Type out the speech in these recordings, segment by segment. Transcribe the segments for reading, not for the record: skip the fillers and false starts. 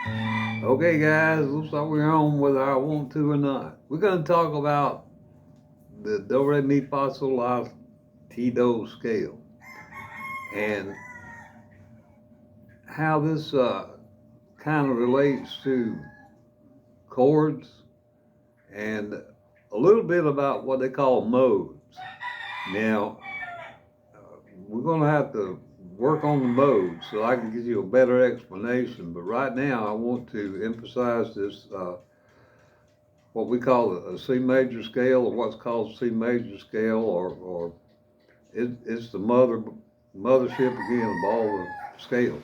Okay, guys, looks like we're on whether I want to or not. We're going to talk about the Do Re Mi Fa Sol La Ti Do scale and how this kind of relates to chords and a little bit about what they call modes. Now, we're going to have to work on the modes so I can give you a better explanation. But right now, I want to emphasize this what we call a C major scale, or what's called C major scale, or it's the mothership again of all the scales.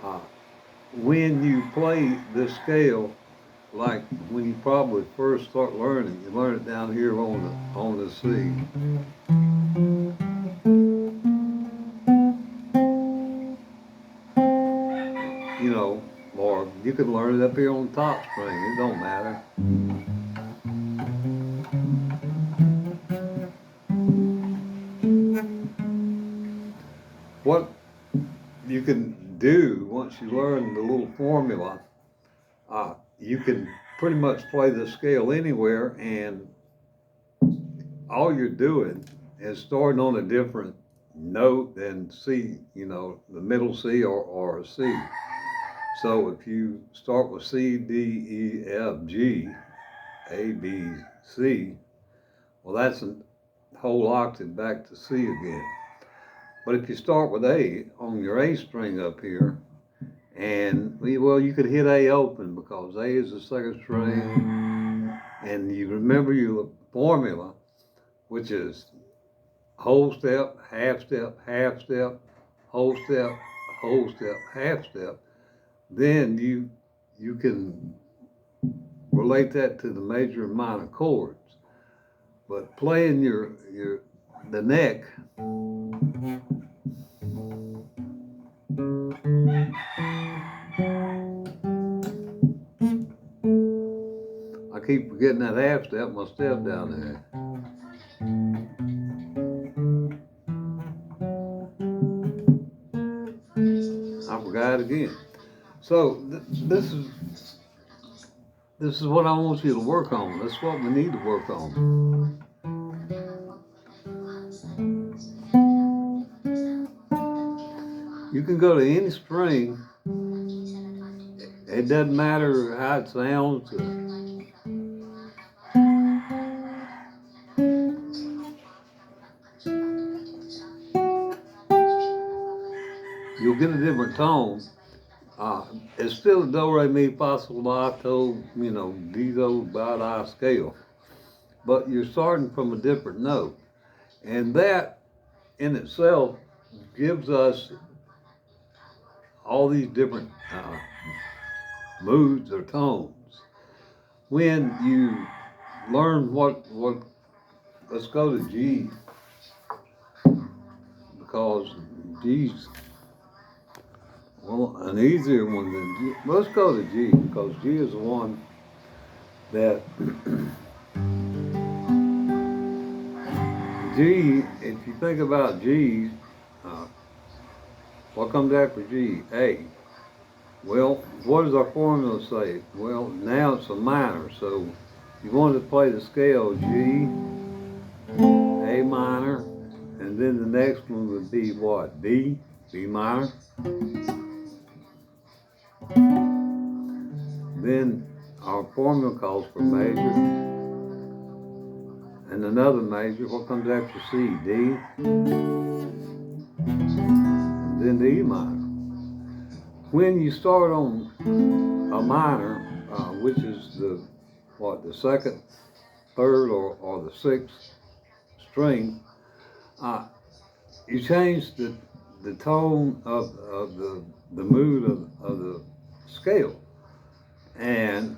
Uh, when you play this scale, like when you probably first start learning, you learn it down here on the C. You know, or you can learn it up here on the top string. It don't matter. What you can do once you learn the little formula, you can pretty much play the scale anywhere, and all you're doing is starting on a different note than C, the middle C or a C. So if you start with C, D, E, F, G, A, B, C, well, that's a whole octave back to C again. But if you start with A on your A string up here, and well, you could hit A open because A is the second string, and you remember your formula, which is whole step, half step, half step, whole step, half step. Then you can relate that to the major and minor chords. But playing the neck, I keep forgetting that half step, my step down there. I forgot it again. So this is what I want you to work on. That's what we need to work on. You can go to any string. It doesn't matter how it sounds. You'll get a different tone. It's still a do, re, mi, fa, sol, la, do, D, do, ba, da scale. But you're starting from a different note. And that in itself gives us all these different moods or tones. When you learn let's go to G, because G's, well, an easier one than G. Let's go to G because G is the one that G, if you think about G, what comes after G? A. Well, what does our formula say? Well, now it's a minor, so you want to play the scale G, A minor, and then the next one would be what? B, B minor. Then our formula calls for major, and another major. What comes after C? D, and then the E minor. When you start on a minor, which is the second, third, or the sixth string, you change the tone of the mood of the scale, and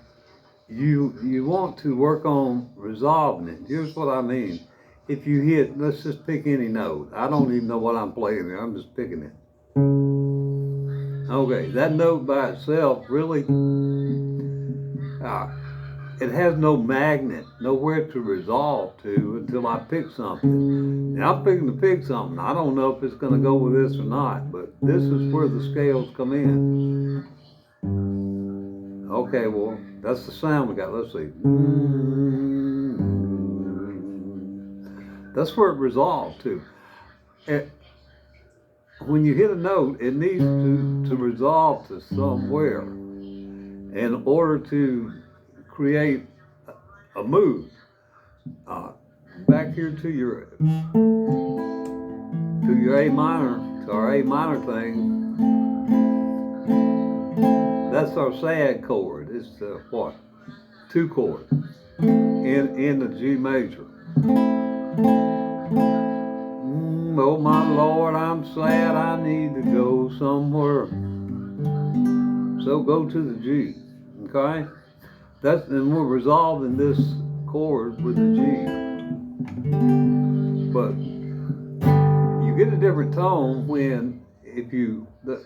you want to work on resolving it. Here's what I mean. If you hit, let's just pick any note. I don't even know what I'm playing here. I'm just picking it. Okay, that note by itself really, it has no magnet, nowhere to resolve to until I pick something. Now I'm picking to pick something. I don't know if it's going to go with this or not, but this is where the scales come in. Okay, well, that's the sound we got. Let's see. That's where it resolves to. When you hit a note, it needs to resolve to somewhere in order to create a mood. Back here to your A minor, to our A minor thing. That's our sad chord. It's what? 2 chords in the G major. Oh my Lord, I'm sad, I need to go somewhere. So go to the G, okay? And we're resolving this chord with the G. But you get a different tone when,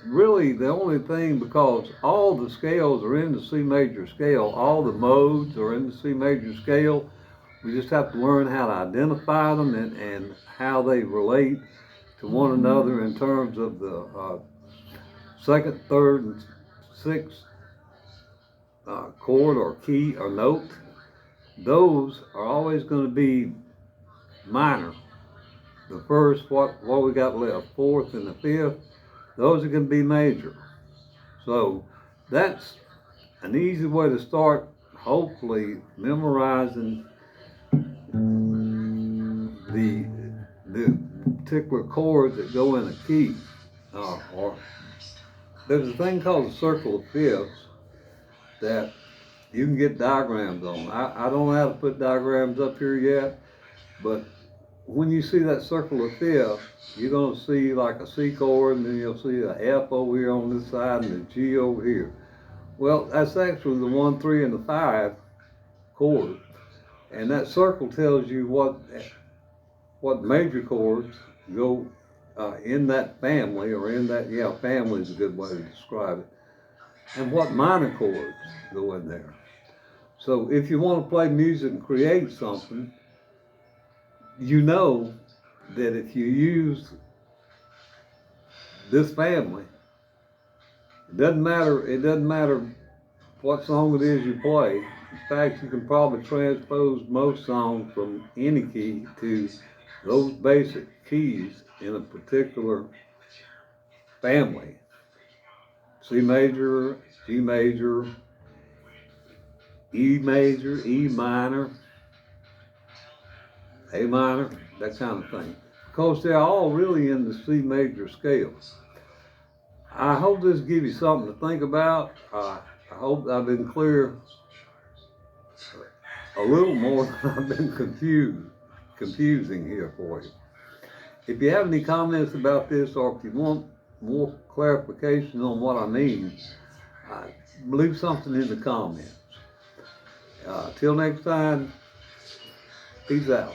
really the only thing, because all the scales are in the C major scale, all the modes are in the C major scale, we just have to learn how to identify them and how they relate to one another in terms of the second, third, and sixth chord or key or note. Those are always going to be minor. The first, what we got left, fourth and the fifth, those are going to be major. So that's an easy way to start, hopefully, memorizing the particular chords that go in a key. Or there's a thing called the circle of fifths that you can get diagrams on. I don't know how to put diagrams up here yet, but when you see that circle of fifths, you're going to see like a C chord, and then you'll see a F over here on this side and a G over here. Well, that's actually the 1, 3, and the 5 chord, and that circle tells you what major chords go in that family, or in that, family is a good way to describe it, and what minor chords go in there. So if you want to play music and create something, you know that if you use this family, it doesn't matter what song it is you play. In fact, you can probably transpose most songs from any key to those basic keys in a particular family. C major, G major, E major, E minor, A minor, that kind of thing. Because they're all really in the C major scale. I hope this gives you something to think about. I hope I've been clear a little more than I've been confusing here for you. If you have any comments about this, or if you want more clarification on what I mean, leave something in the comments. Till next time, peace out.